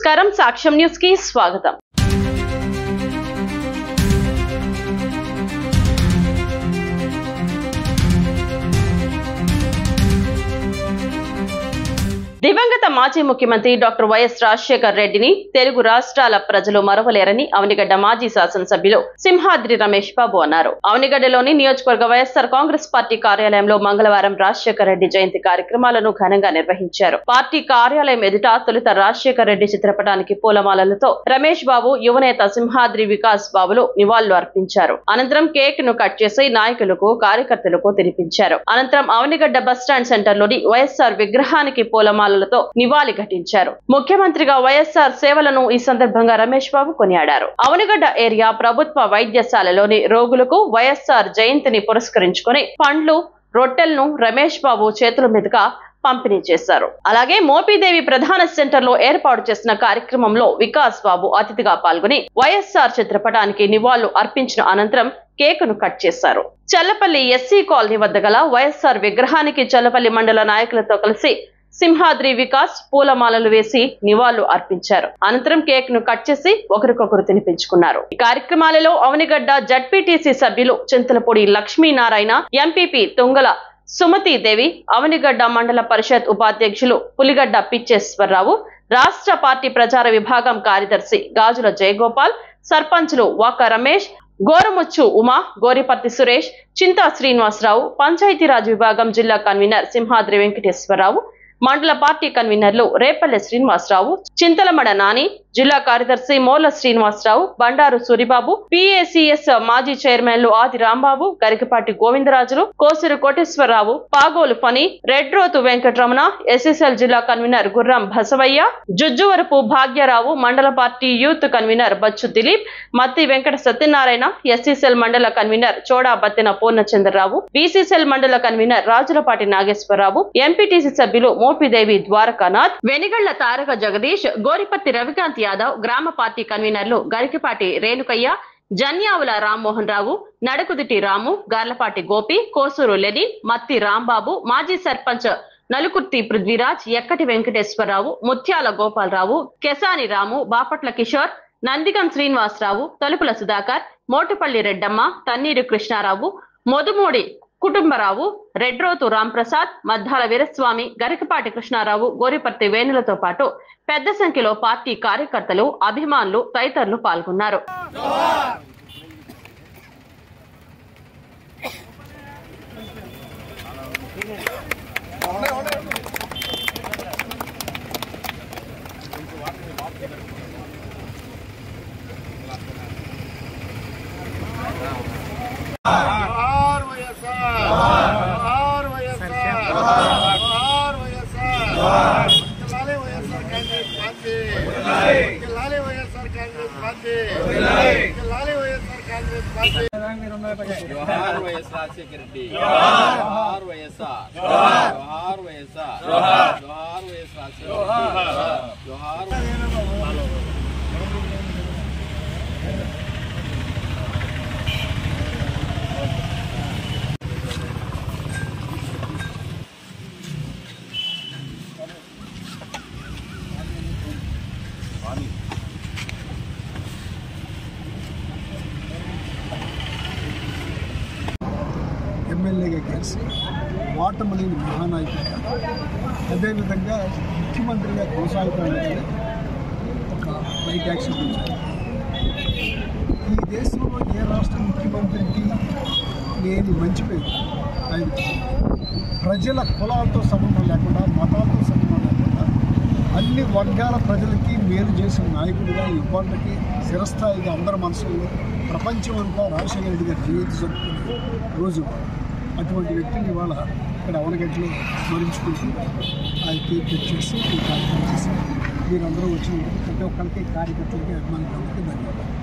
నమస్కారం, సాక్ష్యం న్యూస్ కి స్వాగతం. దివంగత మాజీ ముఖ్యమంత్రి డాక్టర్ వైఎస్ రాజశేఖర్ రెడ్డిని తెలుగు రాష్ట్రాల ప్రజలు మరవలేరని అవనిగడ్డ మాజీ శాసనసభ్యులు సింహాద్రి రమేష్ బాబు అన్నారు. అవనిగడ్డలోని నియోజకవర్గ వైఎస్ఆర్ కాంగ్రెస్ పార్టీ కార్యాలయంలో మంగళవారం రాజశేఖర్ రెడ్డి జయంతి కార్యక్రమాలను ఘనంగా నిర్వహించారు. పార్టీ కార్యాలయం ఎదుట తొలుత రాజశేఖర్ రెడ్డి చిత్రపటానికి పూలమాలలతో రమేష్ బాబు, యువనేత సింహాద్రి వికాస్ బాబులు నివాళులు అర్పించారు. అనంతరం కేక్ ను కట్ చేసి నాయకులకు, కార్యకర్తలకు తినిపించారు. అనంతరం అవనిగడ్డ బస్టాండ్ సెంటర్లోని వైఎస్ఆర్ విగ్రహానికి పూలమాల నివాళి ఘటించారు. ముఖ్యమంత్రిగా వైఎస్ఆర్ సేవలను ఈ సందర్భంగా రమేష్ బాబు కొనియాడారు. అవనిగడ్డ ఏరియా ప్రభుత్వ వైద్యశాలలోని రోగులకు వైఎస్ఆర్ జయంతిని పురస్కరించుకుని పండ్లు, రొట్టెలను రమేష్ బాబు చేతుల మీదుగా పంపిణీ చేశారు. అలాగే మోపిదేవి ప్రధాన సెంటర్ లో ఏర్పాటు చేసిన కార్యక్రమంలో వికాస్ బాబు అతిథిగా పాల్గొని వైఎస్ఆర్ చిత్రపటానికి నివాళులు అర్పించిన అనంతరం కేకును కట్ చేశారు. చల్లపల్లి ఎస్సీ కాలనీ వద్ద గల వైఎస్ఆర్ విగ్రహానికి చల్లపల్లి మండల నాయకులతో కలిసి సింహాద్రి వికాస్ పూలమాలలు వేసి నివాళులు అర్పించారు. అనంతరం కేక్ ను కట్ చేసి ఒకరికొకరు తినిపించుకున్నారు. ఈ కార్యక్రమాలలో అవనిగడ్డ జడ్పీటీసీ సభ్యులు చింతలపూడి లక్ష్మీనారాయణ, ఎంపీపీ తుంగల సుమతీదేవి, అవనిగడ్డ మండల పరిషత్ ఉపాధ్యక్షులు పులిగడ్డ పిచ్చేశ్వరరావు, రాష్ట్ర పార్టీ ప్రచార విభాగం కార్యదర్శి గాజుల జయగోపాల్, సర్పంచులు వాక రమేష్, గోరముచ్చు ఉమా, గోరిపర్తి సురేష్, చింతా శ్రీనివాసరావు, పంచాయతీరాజ్ విభాగం జిల్లా కన్వీనర్ సింహాద్రి వెంకటేశ్వరరావు, మండల పార్టీ కన్వీనర్లు రేపల్లె శ్రీనివాసరావు, చింతలమడ నాని, జిల్లా కార్యదర్శి మోర్ల శ్రీనివాసరావు, బండారు సూరిబాబు, పిఏసిఎస్ మాజీ చైర్మన్లు ఆది రాంబాబు, గరికపాటి గోవిందరాజులు, కోసిరు కోటేశ్వరరావు, పాగోలు ఫణి, రెడ్రోతు వెంకటరమణ, ఎస్ఎస్ఎల్ జిల్లా కన్వీనర్ గుర్రం బసవయ్య, జుజ్జువరపు భాగ్యరావు, మండల party youth convener Bachchu Dileep, Matti Venkata Satyanarayana, SC cell మండల కన్వీనర్ చోడా బత్తిన పూర్ణచంద్రరావు, బీసీసెల్ మండల కన్వీనర్ రాజులపాటి నాగేశ్వరరావు, ఎంపీటీసీ సభ్యులు మోపిదేవి ద్వారకానాథ్, వెనిగళ్ల తారక జగదీష్, గోరిపత్తి రవికాంత్ యాదవ్, గ్రామ పార్టీ కన్వీనర్లు గరికపాటి రేణుకయ్య, జన్యావుల రామ్మోహన్ రావు, నడుకుదిటి రాము, గార్లపాటి గోపి, కోసూరు లెనిన్, మత్తి రాంబాబు, మాజీ సర్పంచ్ నలుకుర్తి పృథ్వీరాజ్, ఎక్కటి వెంకటేశ్వరరావు, ముత్యాల గోపాలరావు, కెసాని రాము, బాపట్ల కిషోర్, నందిగం శ్రీనివాసరావు, తలుపుల సుధాకర్, మోటుపల్లి రెడ్డమ్మ, తన్నీరు కృష్ణారావు, మొదుమూడి కుటుంబరావు, రెడ్రోతు రాంప్రసాద్, మద్దాల వీరస్వామి, గరికపాటి కృష్ణారావు, గోరిపర్తి వేణులతో పాటు పెద్ద సంఖ్యలో పార్టీ కార్యకర్తలు, అభిమానులు తదితరులు పాల్గొన్నారు. जोहार వైఎస్ రాజశేఖర్ రెడ్డి, जोहार వైఎస్ఆర్, जोहार వైఎస్ఆర్, जोहार వైఎస్ రాజశేఖర్ రెడ్డి, जोहार ఎమ్మెల్యేగా కలిసి ఓటమిని మహానాయకుడిగా, అదేవిధంగా ముఖ్యమంత్రిగా కొనసాగుతానని ఒక రైట్ యాక్షన్ ఉంచారు. ఈ దేశంలో ఏ రాష్ట్ర ముఖ్యమంత్రికి లేని మంచి పేరు ఆయన. ప్రజల కులాలతో సంబంధం లేకుండా, మతాలతో సంబంధం లేకుండా అన్ని వర్గాల ప్రజలకి మేలు చేసిన నాయకుడిగా ఇవాళకి చిరస్థాయిగా అందరి మనసుల్లో ప్రపంచం అంతా రాజశేఖర రెడ్డి గారి జయంతి జరుపుకునే రోజు. అటువంటి వ్యక్తిని ఇవాళ ఇక్కడ అవనగడ్డలో స్మరించుకుంటూ ఆ కేక్ కట్ చేసి ఈ కార్యక్రమం చేసి మీరందరూ వచ్చిన ప్రతి ఒక్కరికి, కార్యకర్తలకి, అభిమానులందరికీ ధన్యవాదాలు.